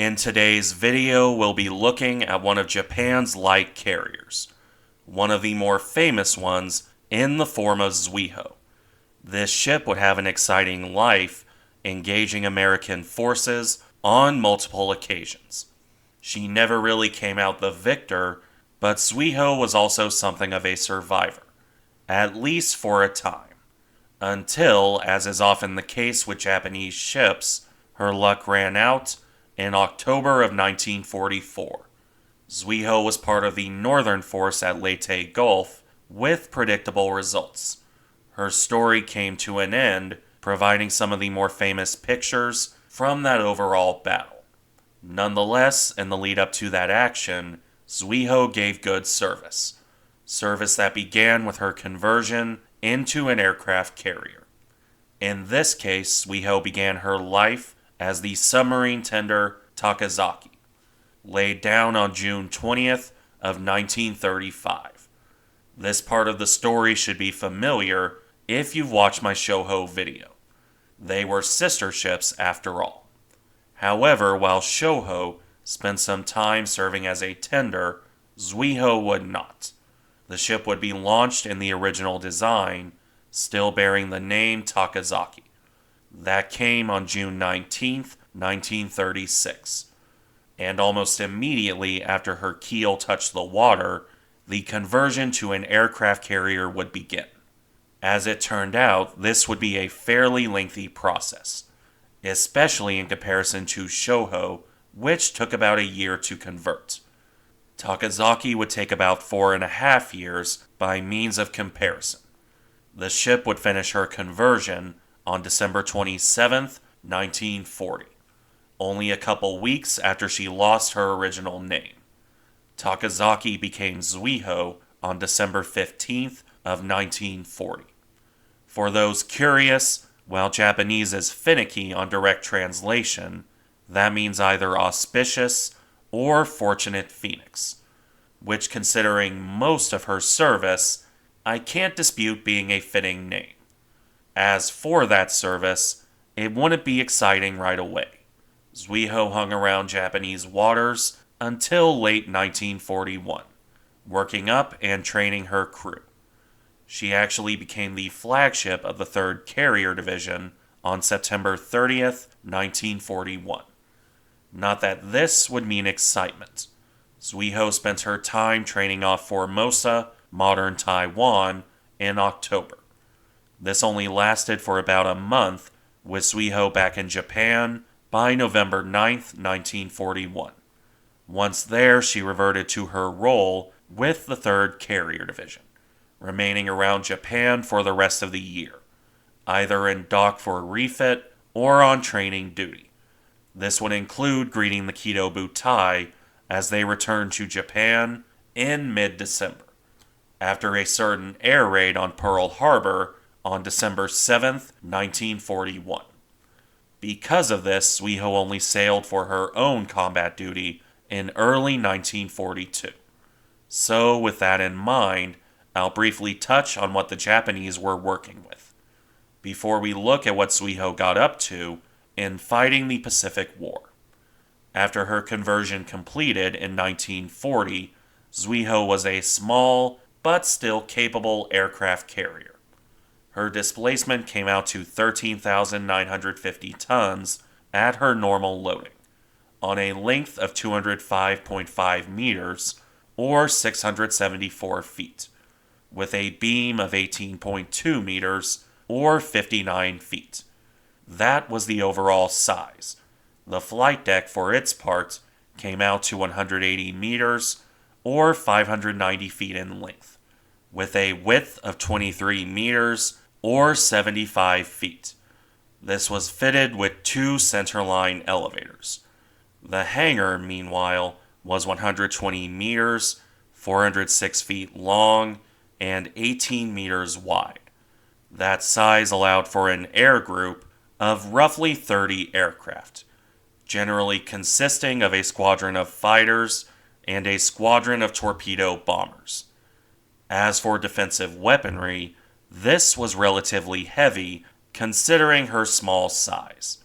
In today's video, we'll be looking at one of Japan's light carriers, one of the more famous ones in the form of Zuiho. This ship would have an exciting life, engaging American forces on multiple occasions. She never really came out the victor, but Zuiho was also something of a survivor, at least for a time, until, as is often the case with Japanese ships, her luck ran out in October of 1944. Zuiho was part of the Northern Force at Leyte Gulf with predictable results. Her story came to an end, providing some of the more famous pictures from that overall battle. Nonetheless, in the lead up to that action, Zuiho gave good service that began with her conversion into an aircraft carrier. In this case, Zuiho began her life as the submarine tender Takazaki, laid down on June 20th of 1935. This part of the story should be familiar if you've watched my Zuiho video. They were sister ships after all. However, while Zuiho spent some time serving as a tender, Zuiho would not. The ship would be launched in the original design, still bearing the name Takazaki. That came on June 19th, 1936. And almost immediately after her keel touched the water, the conversion to an aircraft carrier would begin. As it turned out, this would be a fairly lengthy process, especially in comparison to Zuiho, which took about a year to convert. Takazaki would take about 4.5 years by means of comparison. The ship would finish her conversion on December 27th, 1940, only a couple weeks after she lost her original name. Takazaki became Zuiho on December 15th of 1940. For those curious, while Japanese is finicky on direct translation, that means either auspicious or fortunate phoenix, which, considering most of her service, I can't dispute being a fitting name. As for that service, it wouldn't be exciting right away. Zuiho hung around Japanese waters until late 1941, working up and training her crew. She actually became the flagship of the 3rd Carrier Division on September 30th, 1941. Not that this would mean excitement. Zuiho spent her time training off Formosa, modern Taiwan, in October. This only lasted for about a month, with Zuiho back in Japan by November 9th, 1941. Once there, she reverted to her role with the 3rd Carrier Division, remaining around Japan for the rest of the year, either in dock for refit or on training duty. This would include greeting the Kido Butai as they returned to Japan in mid-December, after a certain air raid on Pearl Harbor on December 7th, 1941. Because of this, Zuiho only sailed for her own combat duty in early 1942. So, with that in mind, I'll briefly touch on what the Japanese were working with, before we look at what Zuiho got up to in fighting the Pacific War. After her conversion completed in 1940, Zuiho was a small, but still capable aircraft carrier. Her displacement came out to 13,950 tons at her normal loading, on a length of 205.5 meters, or 674 feet, with a beam of 18.2 meters, or 59 feet. That was the overall size. The flight deck, for its part, came out to 180 meters, or 590 feet in length, with a width of 23 meters, or 75 feet. This was fitted with 2 centerline elevators. The hangar, meanwhile, was 120 meters, 406 feet long, and 18 meters wide. That size allowed for an air group of roughly 30 aircraft, generally consisting of a squadron of fighters and a squadron of torpedo bombers. As for defensive weaponry, this was relatively heavy considering her small size.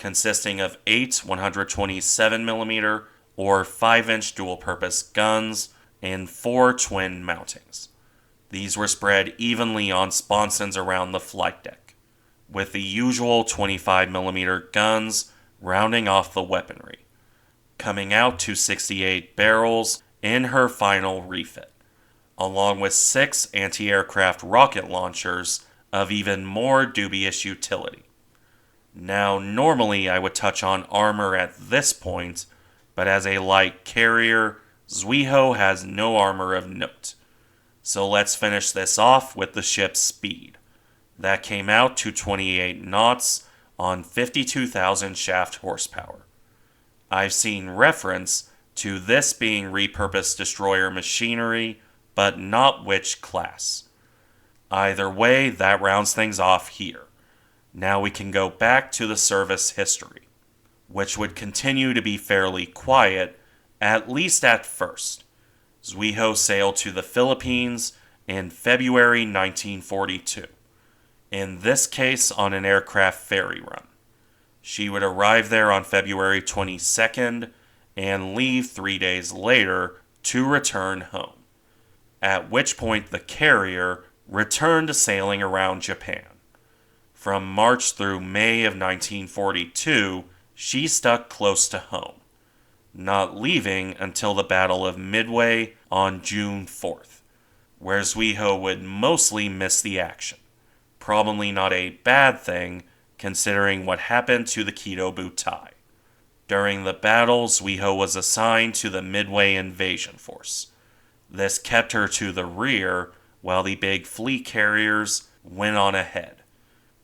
consisting of 8 127mm or 5-inch dual-purpose guns and 4 twin mountings. These were spread evenly on sponsons around the flight deck, with the usual 25mm guns rounding off the weaponry, coming out to 68 barrels in her final refit, along with 6 anti-aircraft rocket launchers of even more dubious utility. Now, normally I would touch on armor at this point, but as a light carrier, Zuiho has no armor of note. So let's finish this off with the ship's speed. That came out to 28 knots on 52,000 shaft horsepower. I've seen reference to this being repurposed destroyer machinery, but not which class. Either way, that rounds things off here. Now we can go back to the service history, which would continue to be fairly quiet, at least at first. Zuiho sailed to the Philippines in February 1942, in this case on an aircraft ferry run. She would arrive there on February 22nd and leave 3 days later to return home, at which point the carrier returned to sailing around Japan. From March through May of 1942, she stuck close to home, not leaving until the Battle of Midway on June 4th, where Zuiho would mostly miss the action. Probably not a bad thing, considering what happened to the Kido Butai. During the battle, Zuiho was assigned to the Midway invasion force. This kept her to the rear, while the big fleet carriers went on ahead.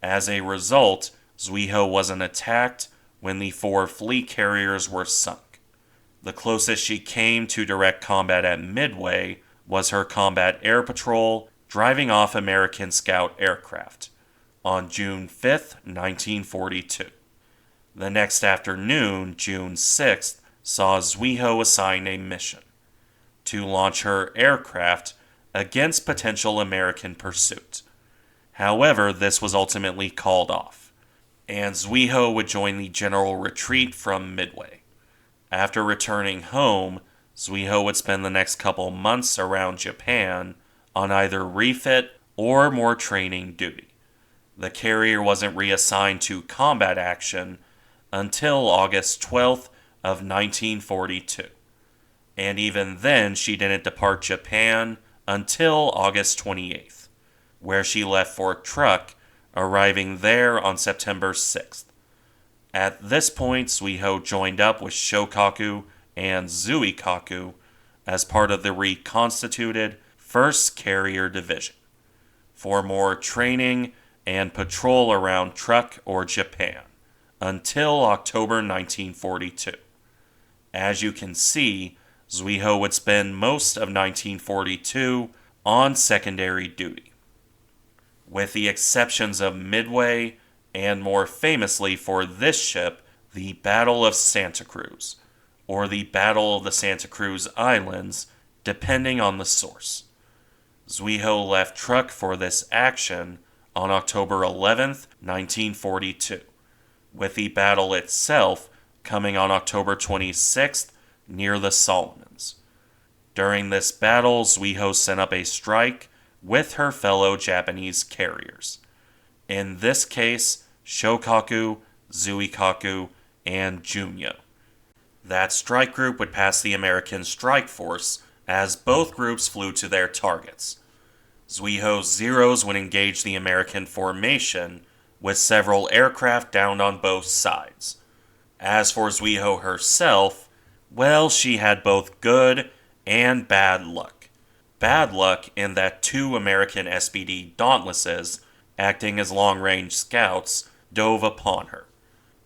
As a result, Zuiho wasn't attacked when the 4 fleet carriers were sunk. The closest she came to direct combat at Midway was her combat air patrol driving off American scout aircraft on June 5, 1942. The next afternoon, June 6th, saw Zuiho assigned a mission to launch her aircraft against potential American pursuit. However, this was ultimately called off, and Zuiho would join the general retreat from Midway. After returning home, Zuiho would spend the next couple months around Japan on either refit or more training duty. The carrier wasn't reassigned to combat action until August 12th of 1942. And even then, she didn't depart Japan until August 28th, where she left Fort Truk, arriving there on September 6th. At this point, Zuiho joined up with Shokaku and Zuikaku as part of the reconstituted 1st Carrier Division for more training and patrol around Truk or Japan until October 1942. As you can see, Zuiho would spend most of 1942 on secondary duty, with the exceptions of Midway and more famously for this ship, the Battle of Santa Cruz, or the Battle of the Santa Cruz Islands, depending on the source. Zuiho left Truk for this action on October 11th, 1942, with the battle itself coming on October 26th near the Solomons. During this battle, Zuiho sent up a strike with her fellow Japanese carriers. In this case, Shokaku, Zuikaku, and Junyo. That strike group would pass the American strike force as both groups flew to their targets. Zuiho's Zeros would engage the American formation with several aircraft downed on both sides. As for Zuiho herself, well, she had both good and bad luck. Bad luck in that 2 American SBD Dauntlesses, acting as long-range scouts, dove upon her.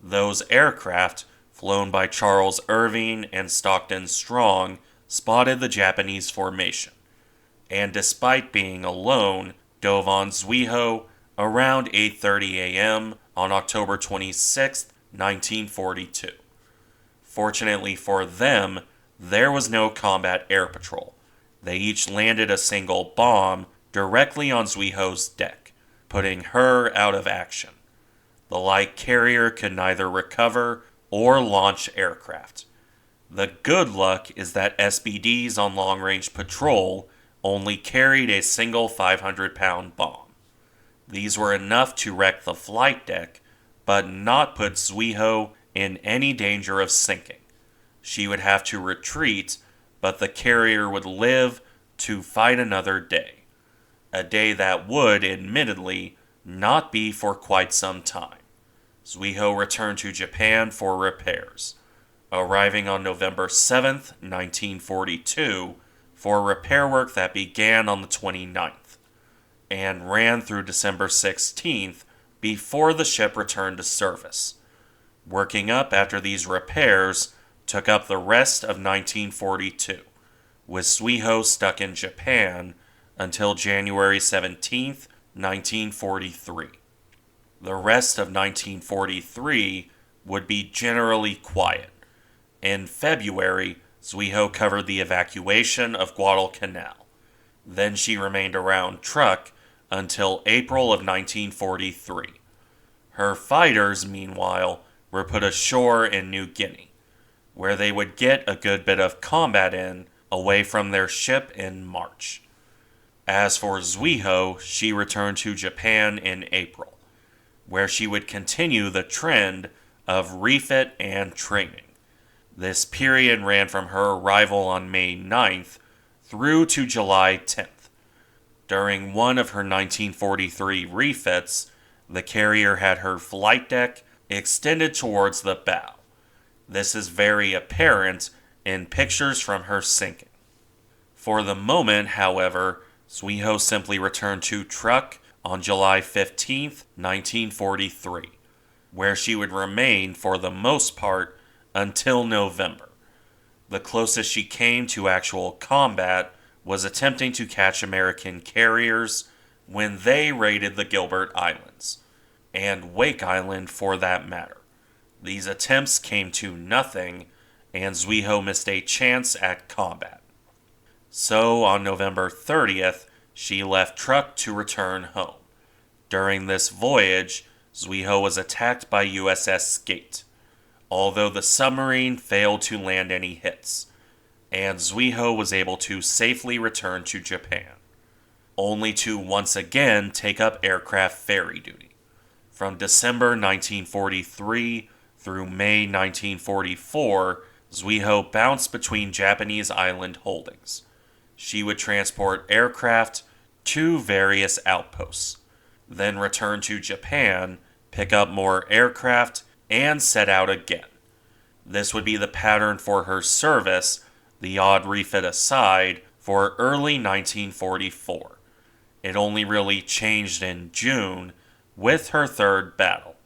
Those aircraft, flown by Charles Irving and Stockton Strong, spotted the Japanese formation, and despite being alone, dove on Zuiho around 8:30 a.m. on October 26, 1942. Fortunately for them, there was no combat air patrol. They each landed a single bomb directly on Zuiho's deck, putting her out of action. The light carrier could neither recover or launch aircraft. The good luck is that SBDs on long-range patrol only carried a single 500-pound bomb. These were enough to wreck the flight deck, but not put Zuiho in any danger of sinking. She would have to retreat, but the carrier would live to fight another day. A day that would, admittedly, not be for quite some time. Zuiho returned to Japan for repairs, arriving on November 7th, 1942, for repair work that began on the 29th, and ran through December 16th before the ship returned to service. Working up after these repairs took up the rest of 1942, with Zuiho stuck in Japan until January 17th, 1943. The rest of 1943 would be generally quiet. In February, Zuiho covered the evacuation of Guadalcanal. Then she remained around Truk until April of 1943. Her fighters, meanwhile, were put ashore in New Guinea, where they would get a good bit of combat in away from their ship in March. As for Zuiho, she returned to Japan in April, where she would continue the trend of refit and training. This period ran from her arrival on May 9th through to July 10th. During one of her 1943 refits, the carrier had her flight deck extended towards the bow. This is very apparent in pictures from her sinking. For the moment, however, Zuiho simply returned to Truk on July 15, 1943, where she would remain for the most part until November. The closest she came to actual combat was attempting to catch American carriers when they raided the Gilbert Islands, and Wake Island for that matter. These attempts came to nothing, and Zuiho missed a chance at combat. So, on November 30th, she left Truk to return home. During this voyage, Zuiho was attacked by USS Skate, although the submarine failed to land any hits, and Zuiho was able to safely return to Japan, only to once again take up aircraft ferry duty. From December 1943 through May 1944, Zuiho bounced between Japanese island holdings. She would transport aircraft to various outposts, then return to Japan, pick up more aircraft, and set out again. This would be the pattern for her service, the odd refit aside, for early 1944. It only really changed in June with her third battle.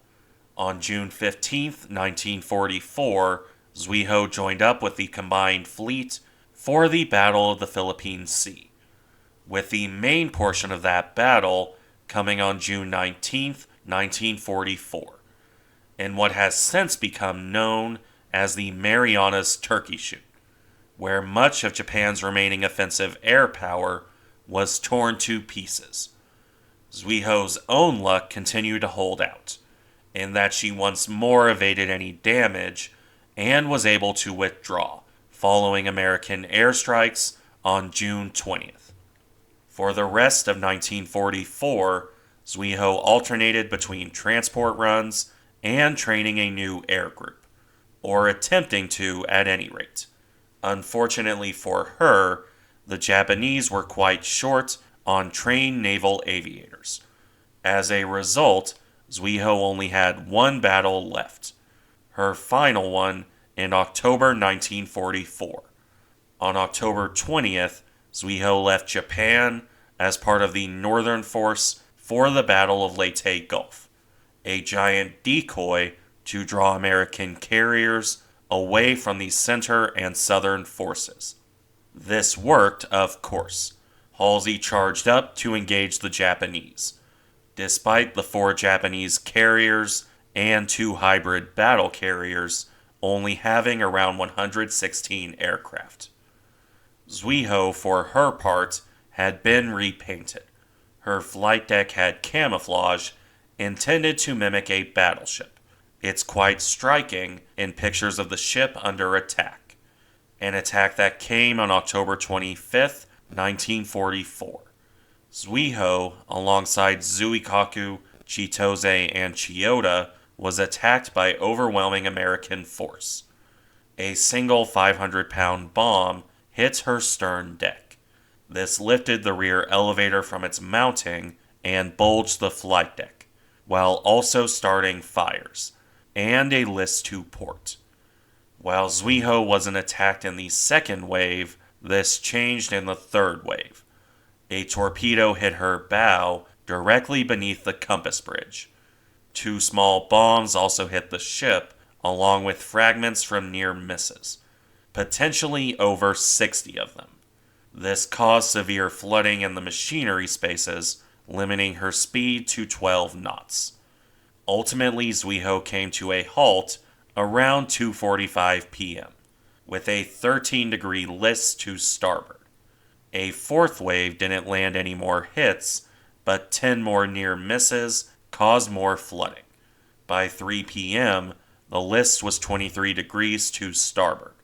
On June 15, 1944, Zuiho joined up with the combined fleet for the Battle of the Philippine Sea, with the main portion of that battle coming on June 19, 1944, in what has since become known as the Marianas Turkey Shoot, where much of Japan's remaining offensive air power was torn to pieces. Zuiho's own luck continued to hold out, in that she once more evaded any damage and was able to withdraw, following American airstrikes on June 20th. For the rest of 1944, Zuiho alternated between transport runs and training a new air group, or attempting to at any rate. Unfortunately for her, the Japanese were quite short on trained naval aviators. As a result, Zuiho only had one battle left, her final one in October 1944. On October 20th, Zuiho left Japan as part of the Northern Force for the Battle of Leyte Gulf, a giant decoy to draw American carriers away from the center and southern forces. This worked, of course. Halsey charged up to engage the Japanese, despite the 4 Japanese carriers and 2 hybrid battle carriers only having around 116 aircraft. Zuiho, for her part, had been repainted. Her flight deck had camouflage, intended to mimic a battleship. It's quite striking in pictures of the ship under attack. An attack that came on October 25th, 1944. Zuiho, alongside Zuikaku, Chitose, and Chiyoda, was attacked by overwhelming American force. A single 500-pound bomb hit her stern deck. This lifted the rear elevator from its mounting and bulged the flight deck, while also starting fires, and a list to port. While Zuiho wasn't attacked in the second wave, this changed in the third wave. A torpedo hit her bow directly beneath the compass bridge. 2 small bombs also hit the ship, along with fragments from near misses, potentially over 60 of them. This caused severe flooding in the machinery spaces, limiting her speed to 12 knots. Ultimately, Zuiho came to a halt around 2:45 p.m., with a 13-degree list to starboard. A fourth wave didn't land any more hits, but 10 more near misses caused more flooding. By 3 p.m., the list was 23 degrees to starboard.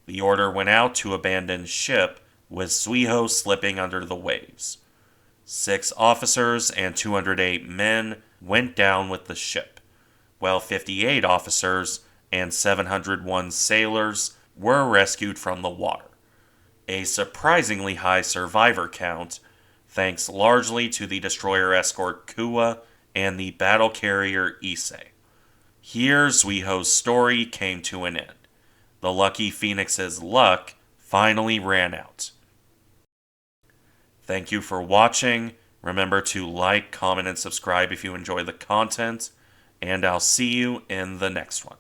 The order went out to abandon ship, with Zuiho slipping under the waves. 6 officers and 208 men went down with the ship, while 58 officers and 701 sailors were rescued from the water. A surprisingly high survivor count, thanks largely to the destroyer escort Kuwa and the battle carrier Issei. Here, Zuiho's story came to an end. The Lucky Phoenix's luck finally ran out. Thank you for watching. Remember to like, comment, and subscribe if you enjoy the content, and I'll see you in the next one.